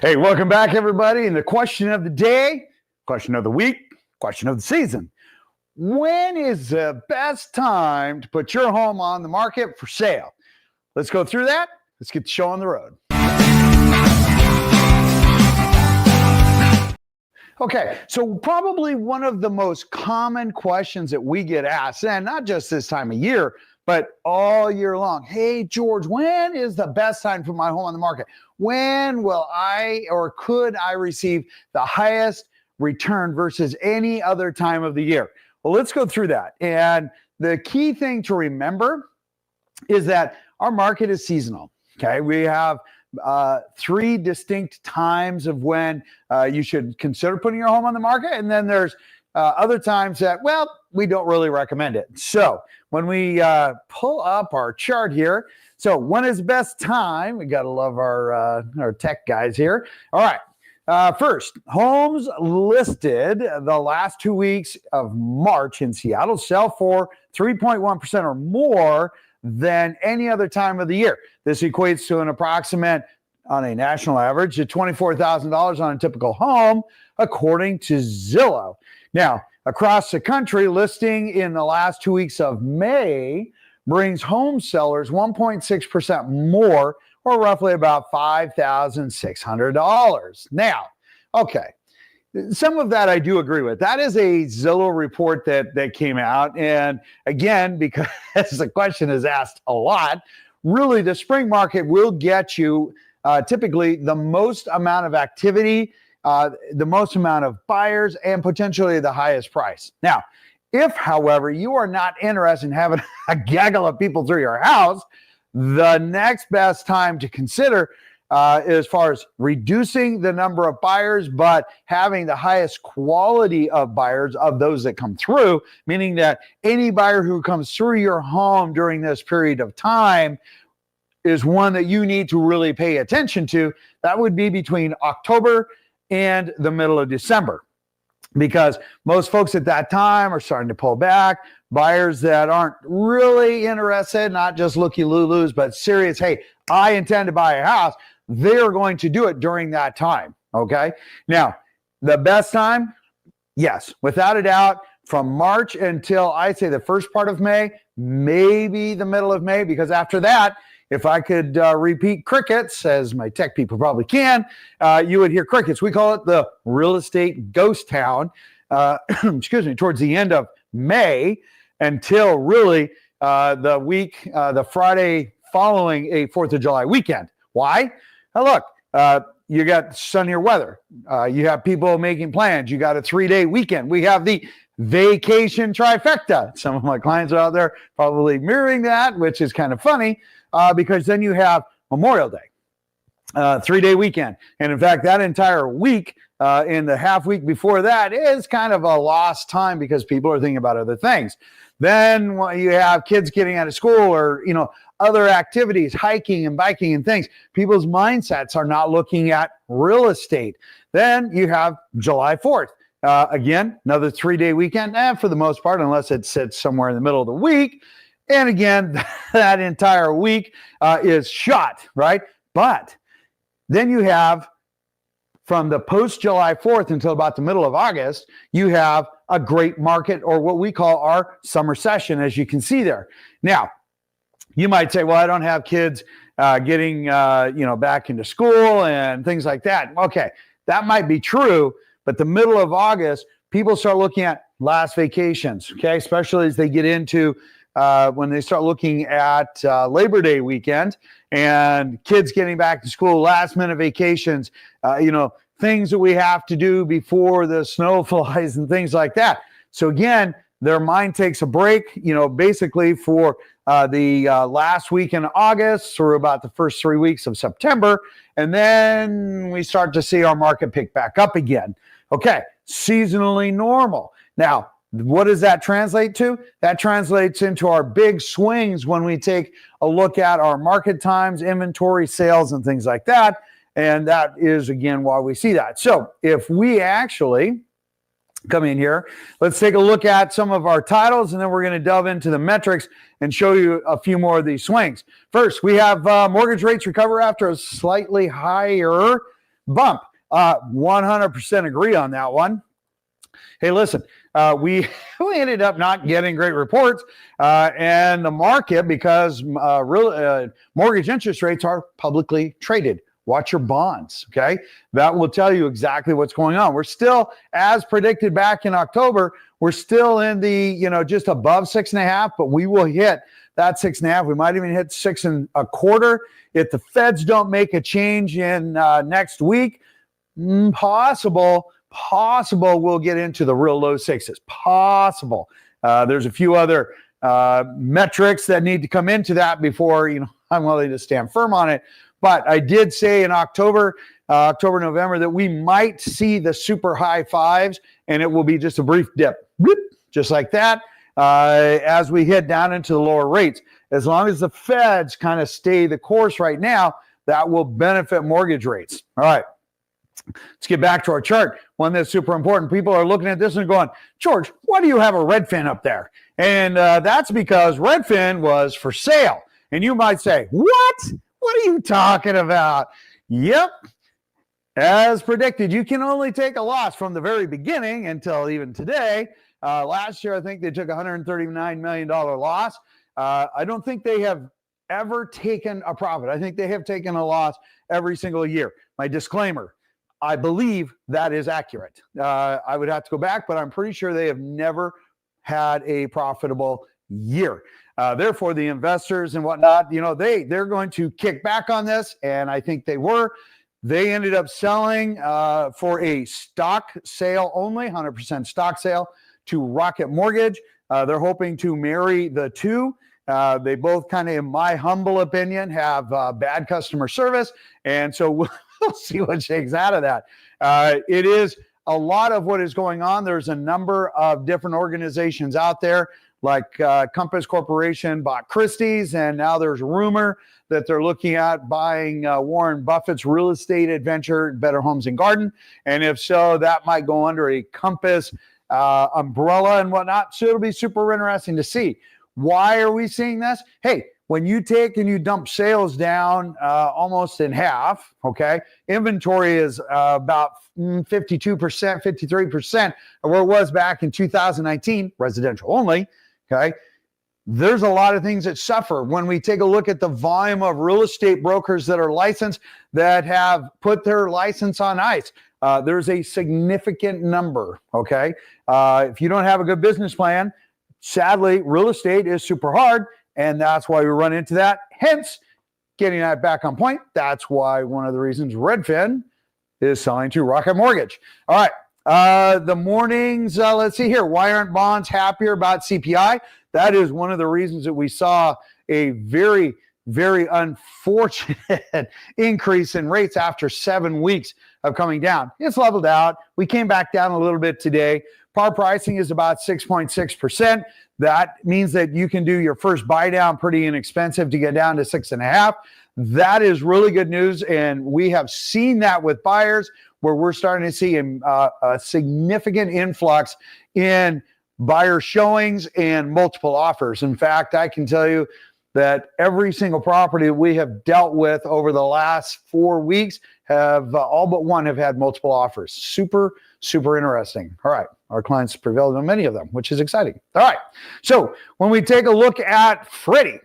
Hey, welcome back, everybody. And the question of the day, question of the week, question of the season. When is the best time to put your home on the market for sale? Let's go through that. Let's get the show on the road. Okay, so probably one of the most common questions that we get asked, and not just this time of year, but all year long. Hey, George, when is the best time to put my home on the market? When will I or could I receive the highest return versus any other time of the year? Well, let's go through that. And the key thing to remember is that our market is seasonal. Okay, we have three distinct times of when you should consider putting your home on the market. And then there's other times that, well, we don't really recommend it. So when we pull up our chart here, so when is the best time? We got to love our tech guys here. All right. First, homes listed the last 2 weeks of March in Seattle sell for 3.1% or more than any other time of the year. This equates to an approximate, on a national average, to $24,000 on a typical home, according to Zillow. Now, across the country, listing in the last 2 weeks of May brings home sellers 1.6% more, or roughly about $5,600. Now, okay, some of that I do agree with. That is a Zillow report that came out. And again, because the question is asked a lot, really the spring market will get you typically the most amount of activity, the most amount of buyers, and potentially the highest price. Now, if, however, you are not interested in having a gaggle of people through your house, the next best time to consider as far as reducing the number of buyers, but having the highest quality of buyers of those that come through, meaning that any buyer who comes through your home during this period of time is one that you need to really pay attention to. That would be between October and the middle of December, because most folks at that time are starting to pull back. Buyers that aren't really interested, not just looky-loo-loos, but serious, hey, I intend to buy a house, they're going to do it during that time, okay? Now, the best time, yes, without a doubt, from March until I'd say the first part of May, maybe the middle of May, because after that, if I could repeat crickets, as my tech people probably can, you would hear crickets. We call it the real estate ghost town, excuse me, towards the end of May until really the Friday following a 4th of July weekend. Why? Now look, you got sunnier weather. You have people making plans. You got a 3-day weekend. We have the Vacation Trifecta. Some of my clients are out there probably mirroring that, which is kind of funny. Because then you have Memorial Day, 3-day weekend. And in fact, that entire week, in the half week before that, is kind of a lost time because people are thinking about other things. Then you have kids getting out of school or, other activities, hiking and biking and things. People's mindsets are not looking at real estate. Then you have July 4th. Again, another 3-day weekend, and for the most part, unless it sits somewhere in the middle of the week. And again, that entire week is shot, right? But then you have, from the post-July 4th until about the middle of August, you have a great market, or what we call our summer session, as you can see there. Now, you might say, well, I don't have kids getting back into school and things like that. Okay, that might be true, but the middle of August, people start looking at last vacations, okay, especially as they get into when they start looking at Labor Day weekend and kids getting back to school, last minute vacations, things that we have to do before the snow flies and things like that. So again, their mind takes a break, basically for the last week in August through about the first 3 weeks of September. And then we start to see our market pick back up again. Okay, seasonally normal. Now, what does that translate to? That translates into our big swings when we take a look at our market times, inventory, sales, and things like that. And that is, again, why we see that. So if we actually come in here, let's take a look at some of our titles, and then we're going to delve into the metrics and show you a few more of these swings. First, we have mortgage rates recover after a slightly higher bump. 100% agree on that one. Hey, listen, we ended up not getting great reports, and the market, because mortgage interest rates are publicly traded. Watch your bonds, okay? That will tell you exactly what's going on. We're still, as predicted back in October, we're still in the, just above 6.5, but we will hit that 6.5. We might even hit 6.25 if the Feds don't make a change in next week. Possible we'll get into the real low sixes. Possible. There's a few other metrics that need to come into that before I'm willing to stand firm on it. But I did say in October, November, that we might see the super high fives, and it will be just a brief dip, just like that, as we head down into the lower rates. As long as the Feds kind of stay the course right now, that will benefit mortgage rates. All right. Let's get back to our chart, one that's super important. People are looking at this and going, George, why do you have a Redfin up there? And that's because Redfin was for sale. And you might say, what? What are you talking about? Yep. As predicted, you can only take a loss from the very beginning until even today. Last year, I think they took a $139 million loss. I don't think they have ever taken a profit. I think they have taken a loss every single year. My disclaimer, I believe that is accurate. I would have to go back, but I'm pretty sure they have never had a profitable year. Therefore, the investors and whatnot, they're going to kick back on this, and I think they were. They ended up selling for a stock sale only, 100% stock sale, to Rocket Mortgage. They're hoping to marry the two. They both kind of, in my humble opinion, have bad customer service, and so we'll see what shakes out of that. It is a lot of what is going on. There's a number of different organizations out there, like Compass Corporation bought Christie's, and now there's rumor that they're looking at buying Warren Buffett's real estate adventure, Better Homes and Garden. And if so, that might go under a Compass umbrella and whatnot. So it'll be super interesting to see. Why are we seeing this? Hey, when you take and you dump sales down almost in half, okay, inventory is about 52%, 53% of where it was back in 2019, residential only, okay? There's a lot of things that suffer when we take a look at the volume of real estate brokers that are licensed that have put their license on ice. There's a significant number, okay? If you don't have a good business plan, sadly, real estate is super hard, and that's why we run into that. Hence, getting that back on point, that's why one of the reasons Redfin is selling to Rocket Mortgage. All right, the mornings, let's see here. Why aren't bonds happier about CPI? That is one of the reasons that we saw a very, very unfortunate increase in rates after 7 weeks of coming down. It's leveled out. We came back down a little bit today. Par pricing is about 6.6%. That means that you can do your first buy down pretty inexpensive to get down to 6.5. That is really good news, and we have seen that with buyers where we're starting to see a significant influx in buyer showings and multiple offers. In fact, I can tell you that every single property that we have dealt with over the last 4 weeks have all but one have had multiple offers. Super, super interesting. All right. Our clients prevailed on many of them, which is exciting. All right. So when we take a look at Freddie,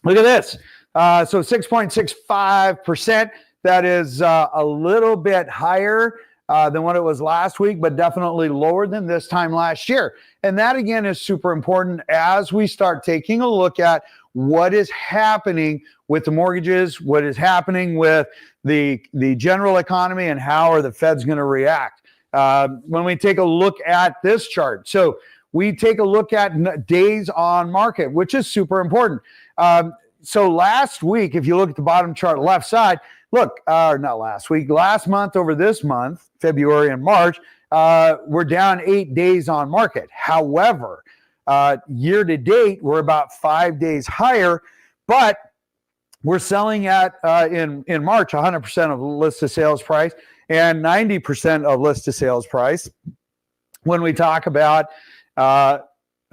look at this. So 6.65%. That is a little bit higher than what it was last week, but definitely lower than this time last year. And that, again, is super important as we start taking a look at what is happening with the mortgages, what is happening with the general economy, and how are the Feds going to react. When we take a look at this chart, so we take a look at days on market, which is super important. So last week, if you look at the bottom chart left side, look, not last week, last month over this month, February and March, we're down 8 days on market. However, year to date, we're about 5 days higher, but we're selling at, in March, 100% of list to sales price and 90% of list to sales price. When we talk about a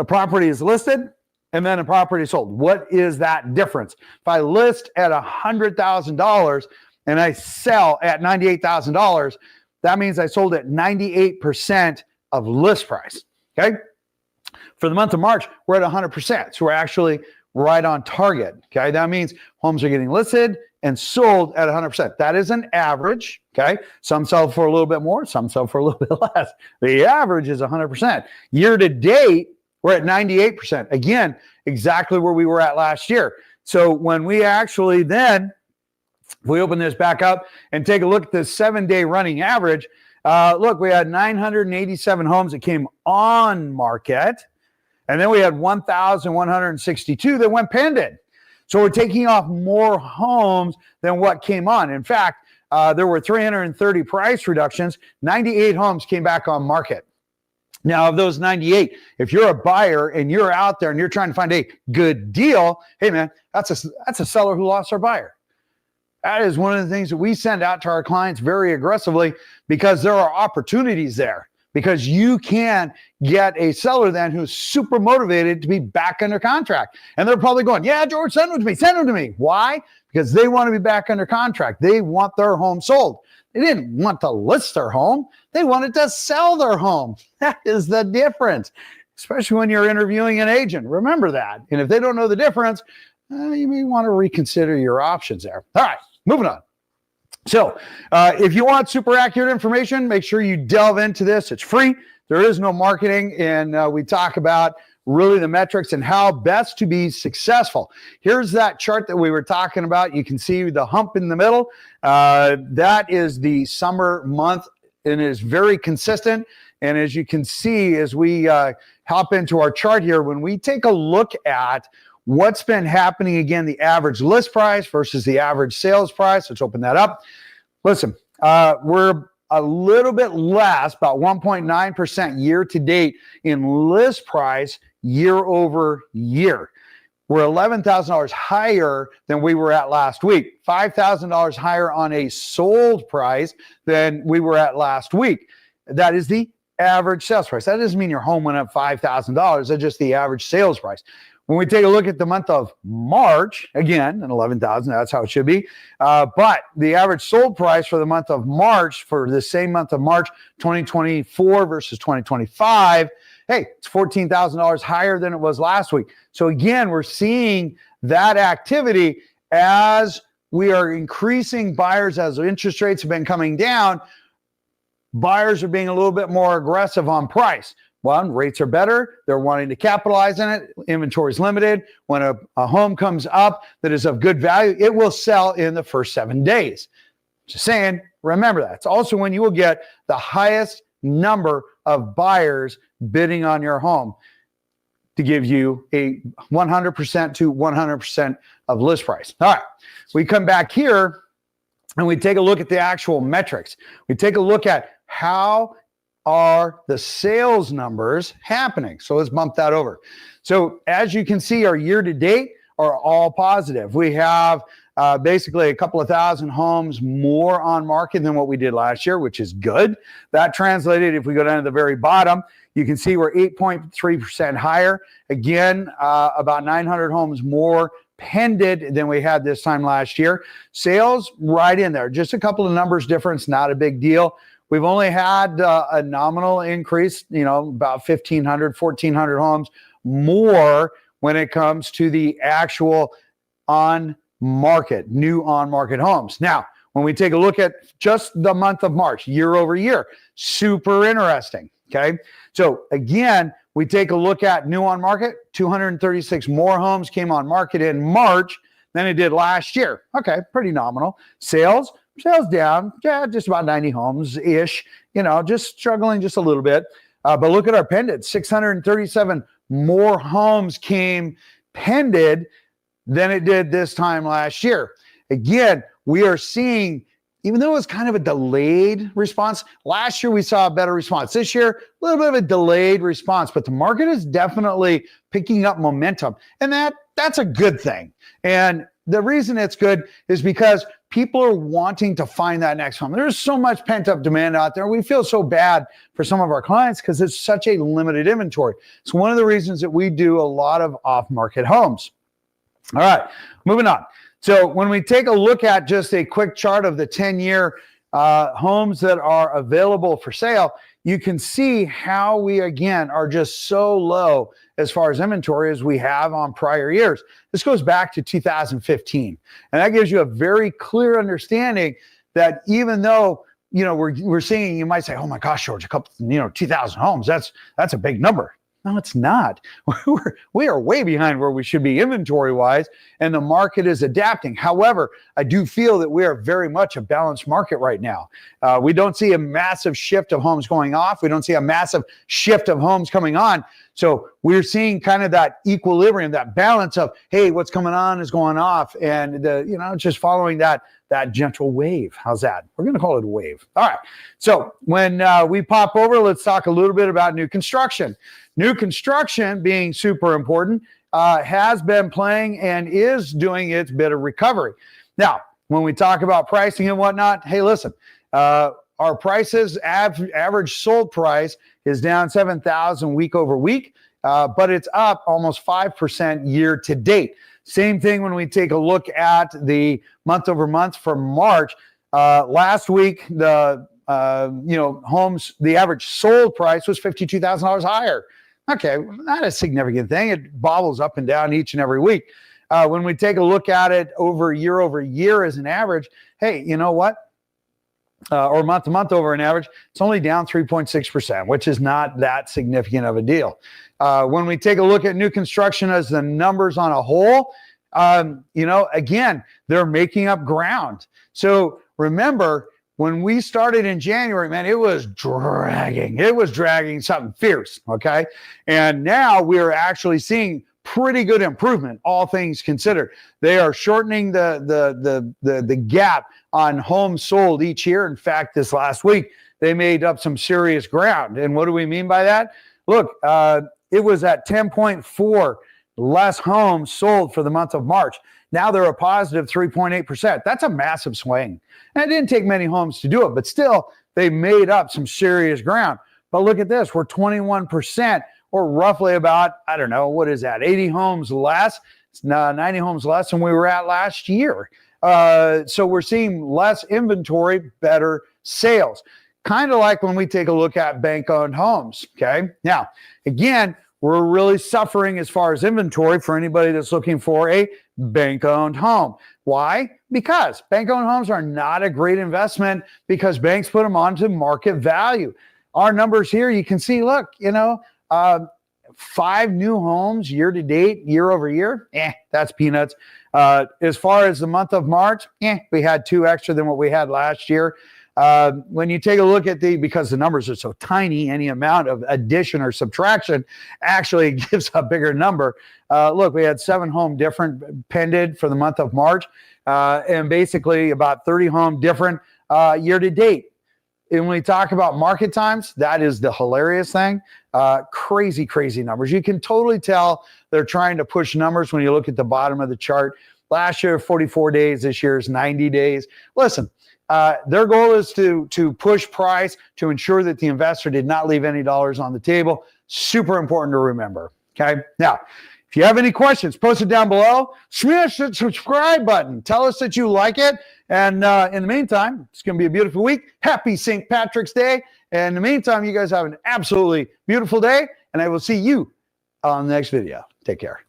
property is listed and then a property is sold, what is that difference? If I list at $100,000 and I sell at $98,000, that means I sold at 98% of list price, okay? For the month of March, we're at 100%, so we're actually right on target, okay? That means homes are getting listed and sold at 100%. That is an average, okay? Some sell for a little bit more, some sell for a little bit less. The average is 100%. Year to date, we're at 98%. Again, exactly where we were at last year. So when we actually then, if we open this back up and take a look at the 7-day running average, look, we had 987 homes that came on market, and then we had 1,162 that went pending. So we're taking off more homes than what came on. In fact, there were 330 price reductions. 98 homes came back on market. Now, of those 98, if you're a buyer and you're out there and you're trying to find a good deal, hey, man, that's a seller who lost their buyer. That is one of the things that we send out to our clients very aggressively, because there are opportunities there. Because you can get a seller then who's super motivated to be back under contract. And they're probably going, yeah, George, send them to me, send them to me. Why? Because they want to be back under contract. They want their home sold. They didn't want to list their home. They wanted to sell their home. That is the difference, especially when you're interviewing an agent. Remember that. And if they don't know the difference, you may want to reconsider your options there. All right, moving on. So if you want super accurate information, make sure you delve into this. It's free. There is no marketing. And we talk about really the metrics and how best to be successful. Here's that chart that we were talking about. You can see the hump in the middle. That is the summer month, and it is very consistent. And as you can see, as we hop into our chart here, when we take a look at what's been happening, again, the average list price versus the average sales price. Let's open that up. Listen, we're a little bit less, about 1.9% year to date in list price year over year. We're $11,000 higher than we were at last week, $5,000 higher on a sold price than we were at last week. That is the average sales price. That doesn't mean your home went up $5,000. That's just the average sales price. When we take a look at the month of March, again, an 11,000, that's how it should be. But the average sold price for the month of March, for the same month of March, 2024 versus 2025, hey, it's $14,000 higher than it was last week. So again, we're seeing that activity as we are increasing buyers, as interest rates have been coming down. Buyers are being a little bit more aggressive on price. One, rates are better. They're wanting to capitalize on it. Inventory is limited. When a home comes up that is of good value, it will sell in the first 7 days. Just saying, remember that. It's also when you will get the highest number of buyers bidding on your home to give you a 100% to 100% of list price. All right, we come back here and we take a look at the actual metrics. We take a look at how are the sales numbers happening. So let's bump that over. So as you can see, our year to date are all positive. We have basically a couple of thousand homes more on market than what we did last year, which is good. That translated, if we go down to the very bottom, you can see we're 8.3% higher. Again, about 900 homes more pended than we had this time last year. Sales right in there, just a couple of numbers difference, not a big deal. We've only had a nominal increase, about 1,500, 1,400 homes more when it comes to the actual on-market, new on-market homes. Now, when we take a look at just the month of March, year over year, super interesting, okay? So again, we take a look at new on-market, 236 more homes came on market in March than it did last year. Okay, pretty nominal. Sales down, just about 90 homes-ish, just struggling just a little bit. But look at our pended, 637 more homes came pended than it did this time last year. Again, we are seeing, even though it was kind of a delayed response, last year we saw a better response. This year, a little bit of a delayed response, but the market is definitely picking up momentum, and that's a good thing. And the reason it's good is because people are wanting to find that next home. There's so much pent-up demand out there. We feel so bad for some of our clients because it's such a limited inventory. It's one of the reasons that we do a lot of off-market homes. All right, moving on. So when we take a look at just a quick chart of the 10-year homes that are available for sale, you can see how we, again, are just so low as far as inventory as we have on prior years. This goes back to 2015. And that gives you a very clear understanding that even though, you know, we're seeing, you might say, oh my gosh, George, a couple, 2,000 homes, that's a big number. No, it's not. We are way behind where we should be inventory-wise, and the market is adapting. However, I do feel that we are very much a balanced market right now. We don't see a massive shift of homes going off. We don't see a massive shift of homes coming on. So we're seeing kind of that equilibrium, that balance of, hey, what's coming on is going off, and just following that gentle wave. How's that? We're going to call it a wave. All right. So when we pop over, let's talk a little bit about new construction. New construction, being super important, has been playing and is doing its bit of recovery. Now, when we talk about pricing and whatnot, hey, listen, our prices, average sold price is down $7,000 week over week, but it's up almost 5% year to date. Same thing when we take a look at the month over month for March. Last week, the homes, the average sold price was $52,000 higher. Okay, not a significant thing. It bobbles up and down each and every week. When we take a look at it over year as an average, hey, you know what? Or month to month over an average, it's only down 3.6%, which is not that significant of a deal. When we take a look at new construction as the numbers on a whole, again, they're making up ground. So remember, when we started in January, man, it was dragging. It was dragging something fierce, okay? And now we're actually seeing pretty good improvement, all things considered. They are shortening the gap on homes sold each year. In fact, this last week, they made up some serious ground. And what do we mean by that? Look, it was at 10.4 less homes sold for the month of March. Now they're a positive 3.8%. That's a massive swing. And it didn't take many homes to do it, but still, they made up some serious ground. But look at this. We're 21%, or roughly about, I don't know, what is that, 80 homes less, 90 homes less than we were at last year. So we're seeing less inventory, better sales. Kind of like when we take a look at bank-owned homes, okay? Now, again, we're really suffering as far as inventory for anybody that's looking for a bank-owned home. Why? Because bank-owned homes are not a great investment because banks put them onto market value. Our numbers here, you can see, look, 5 new homes year to date, year over year, that's peanuts. As far as the month of March, we had 2 extra than what we had last year. When you take a look at because the numbers are so tiny, any amount of addition or subtraction actually gives a bigger number. Look, we had 7 home different pended for the month of March, and basically about 30 home different year to date. And when we talk about market times, that is the hilarious thing. Crazy numbers. You can totally tell they're trying to push numbers when you look at the bottom of the chart. Last year, 44 days. This year is 90 days. Listen, their goal is to push price to ensure that the investor did not leave any dollars on the table. Super important to remember. Okay. Now, if you have any questions, post it down below. Smash the subscribe button. Tell us that you like it. And in the meantime, it's going to be a beautiful week. Happy St. Patrick's Day. And in the meantime, you guys have an absolutely beautiful day. And I will see you on the next video. Take care.